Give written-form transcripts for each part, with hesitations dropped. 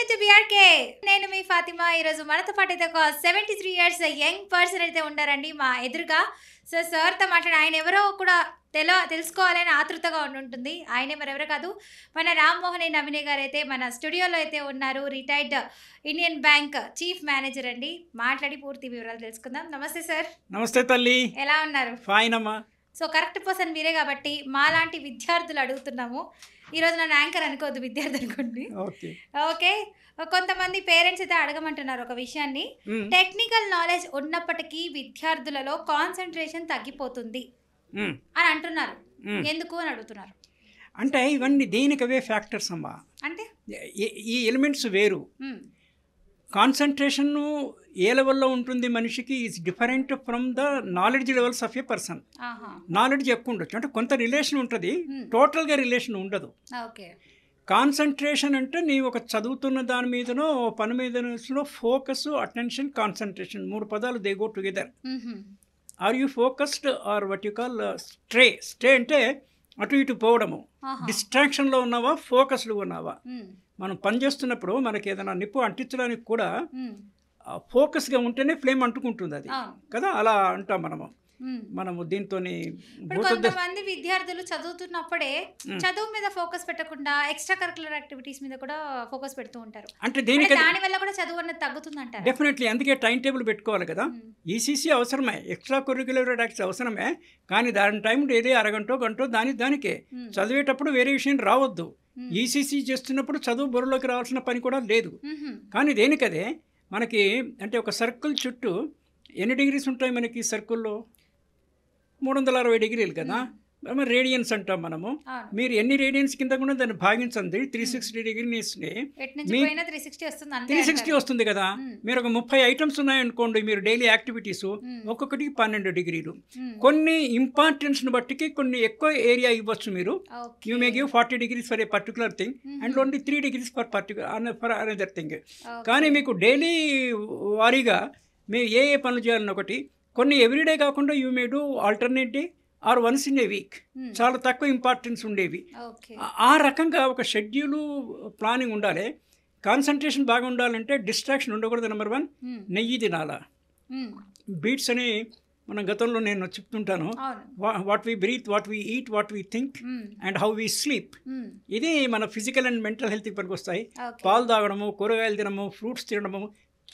Welcome to BRK. నేను మీ ఫాతిమా. ఈరోజు మనతో పాటు అయితే ఒక 73 ఇయర్స్ యంగ్ పర్సన్ అయితే ఉన్నారండి మా ఎదురుగా. సో సార్తో మాట్లాడి ఆయన ఎవరో కూడా తెలుసుకోవాలని ఆతృతగా ఉంటుంది. ఆయనే మరెవరో కాదు, మన రామ్మోహన్ నవీనే గారు అయితే మన స్టూడియోలో అయితే ఉన్నారు. Retired Indian bank chief manager అండి. మాట్లాడి పూర్తి వివరాలు తెలుసుకుందాం. నమస్తే సార్. నమస్తే తల్లి, ఎలా ఉన్నారు? ఫైన్ అమ్మా. సో కరెక్ట్ పర్సన్ మీరే కాబట్టి మాలాంటి విద్యార్థులు అడుగుతున్నాము. ఈరోజు నన్ను యాంకర్ అనుకోవద్దు, విద్యార్థి అనుకోండి. ఓకే. కొంతమంది పేరెంట్స్ అయితే అడగమంటున్నారు ఒక విషయాన్ని. టెక్నికల్ నాలెడ్జ్ ఉన్నప్పటికీ విద్యార్థులలో కాన్సన్ట్రేషన్ తగ్గిపోతుంది అని అంటున్నారు. ఎందుకు అని అడుగుతున్నారు. అంటే ఇవన్నీ దేనికవే ఫ్యాక్టర్స్ అమ్మా. అంటే ఈ ఎలిమెంట్స్ వేరు. కాన్సన్ట్రేషన్ ఏ లెవెల్లో ఉంటుంది మనిషికి is different from the knowledge levels of A person. Knowledge ఎక్కువ ఉండొచ్చు, అంటే కొంత రిలేషన్ ఉంటుంది, టోటల్గా రిలేషన్ ఉండదు. కాన్సన్ట్రేషన్ అంటే నీ ఒక చదువుతున్న దాని మీదనో పని మీదనో ఫోకస్, అటెన్షన్, కాన్సన్ట్రేషన్, మూడు పదాలు they go together. Are you focused or what you call stay అంటే అటు ఇటు పోవడము. డిస్ట్రాక్షన్లో ఉన్నావా, ఫోకస్డ్గా ఉన్నావా? మనం పని చేస్తున్నప్పుడు మనకి ఏదైనా నిప్పు అంటించడానికి కూడా ఫోకస్గా ఉంటేనే ఫ్లేమ్ అంటుకుంటుంది అది కదా, అలా అంటాం మనము దీంతో. కొంతమంది విద్యార్థులు చదువుతున్నప్పుడే చదువు మీద ఫోకస్ పెట్టకుండా ఎక్స్ట్రా కరికులర్ యాక్టివిటీస్ మీద కూడా ఫోకస్ పెడుతూ ఉంటారు. అంటే దాని వల్ల కూడా చదువు అనేది తగ్గుతుంది అంటారు. డెఫినెట్లీ, అందుకే టైం టేబుల్ పెట్టుకోవాలి కదా. ఈసీసీ అవసరమే, ఎక్స్ట్రా కరికులర్ యాక్టివిటీస్ అవసరమే, కానీ దాని టైం డైలీ అరగంటో గంటో దానికే. చదివేటప్పుడు వేరే విషయం రావద్దు. ఈసీసీ చేస్తున్నప్పుడు చదువు బుర్రలోకి రావాల్సిన పని కూడా లేదు. కానీ దేనికదే మనకి అంటే ఒక సర్కిల్ చుట్టూ ఎన్ని డిగ్రీస్ ఉంటాయి మనకి సర్కిల్లో? 360 డిగ్రీలు కదా. మరి రేడియన్స్ అంటాం మనము. మీరు ఎన్ని రేడియన్స్ కింద కూడా దాన్ని భాగించండి. 360 డిగ్రీస్ని 360 వస్తుంది కదా. మీరు ఒక 30 ఐటమ్స్ ఉన్నాయనుకోండి, మీరు డైలీ యాక్టివిటీస్ ఒక్కొక్కటికి 12 డిగ్రీలు. కొన్ని ఇంపార్టెన్స్ని బట్టికి కొన్ని ఎక్కువ ఏరియా ఇవ్వచ్చు మీరు. You may give 40 degrees for a particular thing and only 3 degrees for another thing. కానీ మీకు డైలీ వారీగా మీరు ఏ పనులు చేయాలని ఒకటి, కొన్ని ఎవ్రీడే కాకుండా you may do alternate day or once in a week, చాలా తక్కువ ఇంపార్టెన్స్ ఉండేవి. ఆ రకంగా ఒక షెడ్యూలు ప్లానింగ్ ఉండాలి. కాన్సన్ట్రేషన్ బాగా ఉండాలంటే డిస్ట్రాక్షన్ ఉండకూడదు. నెంబర్ 1, నెయ్యి తినాలా. బీట్స్ అని మనం గతంలో నేను చెప్తుంటాను. What we breathe, what we eat, what we think and how we sleep. ఇది మన ఫిజికల్ అండ్ మెంటల్ హెల్త్కి పనికి వస్తాయి. పాలు తాగడము, కూరగాయలు తినడము, ఫ్రూట్స్ తినడము,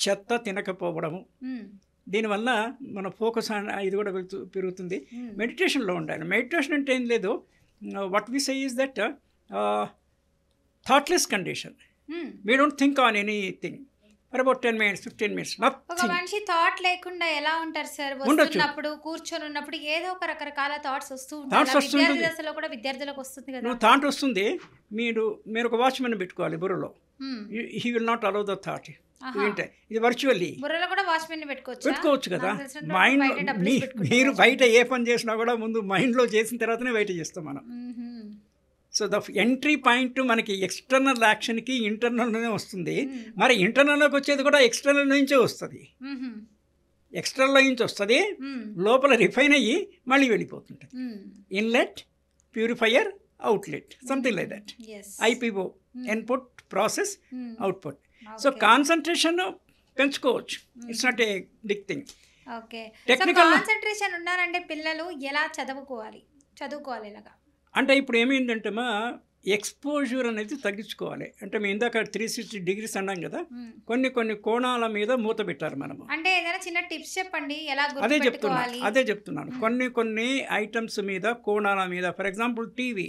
చెత్త తినకపోవడము. దీనివల్ల మన ఫోకస్ ఇది కూడా పెరుగుతుంది. మెడిటేషన్లో ఉండాలి. మెడిటేషన్ అంటే ఏం లేదు, what we say is that thoughtless condition. We don't think on anything for about 10 minutes 15 minutes. ఒక మనిషి థాట్ లేకుండా ఎలా ఉంటారు సార్? వస్తున్నప్పుడు కూర్చొని ఉన్నప్పుడు ఏదో ఒక రకరకాల థాట్స్ వస్తూ ఉంటాయి. విద్యార్థి దశలో కూడా విద్యార్థులకు వస్తుంది కదా. థాట్ వస్తుంది. మీరు ఒక వాచ్మెన్ పెట్టుకోవాలి బుర్రలో. He will not allow the thought. ఇది వర్చువల్లీ పెట్టుకోవచ్చు కదా. మైండ్ మీరు బయట ఏ పని చేసినా కూడా ముందు మైండ్లో చేసిన తర్వాతనే బయట చేస్తాం మనం. సో ద ఎంట్రీ పాయింట్ మనకి ఎక్స్టర్నల్ యాక్షన్కి ఇంటర్నల్లోనే వస్తుంది. మరి ఇంటర్నల్లోకి వచ్చేది కూడా ఎక్స్టర్నల్ నుంచే వస్తుంది. ఎక్స్టర్నల్ నుంచి వస్తుంది, లోపల రిఫైన్ అయ్యి మళ్ళీ వెళ్ళిపోతుంటుంది. Inlet, purifier, outlet, something like that. IPO, input, process, output. So concentration పెంచుకోవచ్చు. It's not a big thing. Okay. Technical concentration ఉన్నారంటే పిల్లలు ఎలా చదువుకోవాలి ఇలాగా అంటే ఇప్పుడు ఏమైందంటే మా ఎక్స్పోజర్ అనేది తగ్గించుకోవాలి. అంటే మేము ఇందాక 360 డిగ్రీస్ అన్నాం కదా, కొన్ని కోణాల మీద మూత పెట్టారు మనము. అంటే ఏదైనా చిన్న టిప్స్ చెప్పండి ఎలా? అదే చెప్తున్నాను. కొన్ని ఐటమ్స్ మీద, కోణాల మీద. For example TV,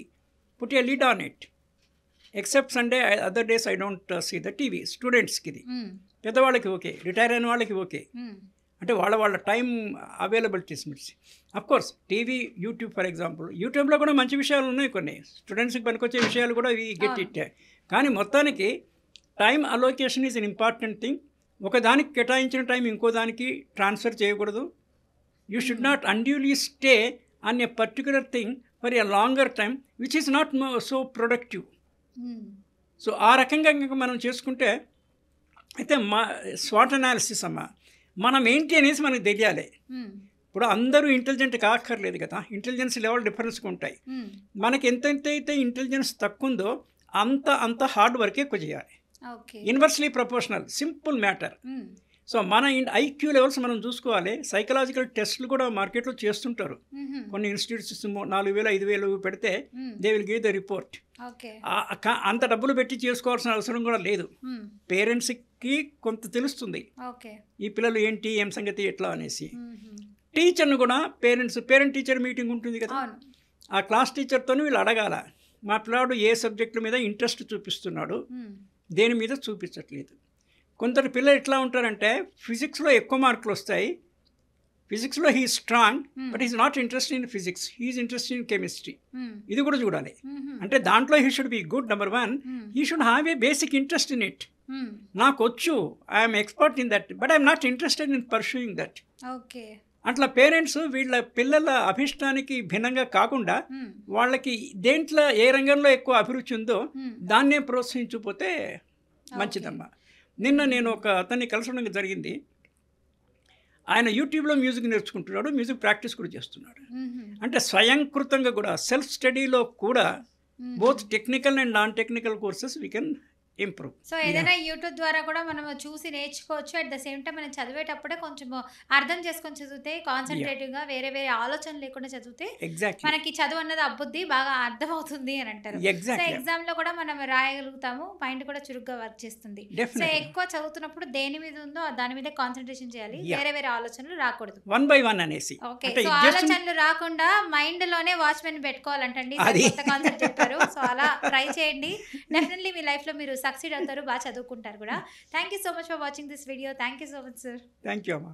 put a lid on it. Except Sunday, other days I don't see the TV. స్టూడెంట్స్కి ఇది, పెద్దవాళ్ళకి ఓకే, రిటైర్ అయిన వాళ్ళకి ఓకే. అంటే వాళ్ళ టైం అవైలబిలిటీస్ మిట్స్. Of course TV, YouTube for example. యూట్యూబ్లో కూడా మంచి విషయాలు ఉన్నాయి, కొన్ని స్టూడెంట్స్కి పనికొచ్చే విషయాలు కూడా వి గెట్ ఇట్. కానీ మొత్తానికి time allocation is an important thing. ఒక దానికి కేటాయించిన టైం ఇంకో దానికి ట్రాన్స్ఫర్ చేయకూడదు. You should not unduly stay on a particular thing for a longer time which is not so productive. So ఆ రకంగా ఇంకా మనం చేసుకుంటే అయితే స్వాట్ అనాలిసిస్ అమ్మ మనం ఏంటి అనేసి మనకు తెలియాలి. ఇప్పుడు అందరూ ఇంటెలిజెంట్ కాక్కర్లేదు కదా, ఇంటెలిజెన్స్ లెవెల్ డిఫరెన్స్గా ఉంటాయి. మనకి ఎంతైతే ఇంటెలిజెన్స్ తక్కువ ఉందో అంత హార్డ్ వర్క్ ఎక్కువ చేయాలి. Okay. Inversely proportional, simple matter. So మన ఐక్యూ లెవెల్స్ మనం చూసుకోవాలి. సైకలాజికల్ టెస్ట్లు కూడా మార్కెట్లో చేస్తుంటారు. కొన్ని ఇన్స్టిట్యూట్స్ 4,000 5,000 పెడితే they will give the report. Okay. అంత డబ్బులు పెట్టి చేసుకోవాల్సిన అవసరం కూడా లేదు. పేరెంట్స్కి కొంత తెలుస్తుంది ఓకే. ఈ పిల్లలు ఏంటి, ఏం సంగతి, ఎట్లా అనేసి. టీచర్ని కూడా పేరెంట్ టీచర్ మీటింగ్ ఉంటుంది కదా, ఆ క్లాస్ టీచర్తో వీళ్ళు అడగాల, మా పిల్లాడు ఏ సబ్జెక్టుల మీద ఇంట్రెస్ట్ చూపిస్తున్నాడు, దేని మీద చూపించట్లేదు. కొందరు పిల్లలు ఎట్లా ఉంటారంటే ఫిజిక్స్లో ఎక్కువ మార్కులు వస్తాయి, ఫిజిక్స్లో he strong, but is not interested in physics, he is interested in chemistry. ఇది కూడా చూడాలి. అంటే దాంట్లో he should be good. Number 1, he should have a basic interest in it. నాకు వచ్చు, I'm expert in that, but I'm not interested in pursuing that. Okay. అట్లా parents వీళ్ళ పిల్లల అభిష్టానికి భిన్నంగా కాకుండా వాళ్ళకి దేంట్లో ఏ రంగంలో ఎక్కువ అభిరుచి ఉందో దాన్నే ప్రోత్సహించకపోతే మంచిదమ్మా. నిన్న నేను ఒక అతన్ని కలసడం జరిగింది. ఆయన యూట్యూబ్లో మ్యూజిక్ నేర్చుకుంటున్నాడు, మ్యూజిక్ ప్రాక్టీస్ కూడా చేస్తున్నాడు. అంటే స్వయంకృతంగా కూడా సెల్ఫ్ స్టడీలో కూడా both technical and non technical courses we can improve. So ఏదైనా యూట్యూబ్ ద్వారా కూడా మనం చూసి నేర్చుకోవచ్చు. అట్ ద సేమ్ టైం మనం చదివేటప్పుడే కొంచెం అర్థం చేసుకొని చదివితే, కాన్సన్ట్రేటివ్గా వేరే వేరే ఆలోచన లేకుండా చదివితే మనకి చదువు అన్నది అబ్బుద్ది, బాగా అర్థం అవుతుంది అని అంటారు. సో ఎగ్జామ్లో కూడా మనం రాయగలుగుతాము, మైండ్ కూడా చురుగ్గా వర్క్ చేస్తుంది. సో ఎక్కువ చదువుతున్నప్పుడు దేని మీద ఉందో దాని మీద కాన్సన్ట్రేషన్ చేయాలి, వేరే వేరే ఆలోచనలు రాకూడదు. 1 by 1 అనేసి. ఓకే. సో ఆలోచనలు రాకుండా మైండ్ లోనే వాచ్మెన్ పెట్టుకోవాలంటండి, కొత్త కాన్సెప్ట్ చెప్పారు. సో అలా ట్రై చేయండి, డెఫినెట్లీ మీ లైఫ్లో మీరు సక్సీడ్ అవుతారు, బాగా చదువుకుంటారు కూడా. Thank you so much for watching this video. Thank you so much sir. Thank you అమ్మా.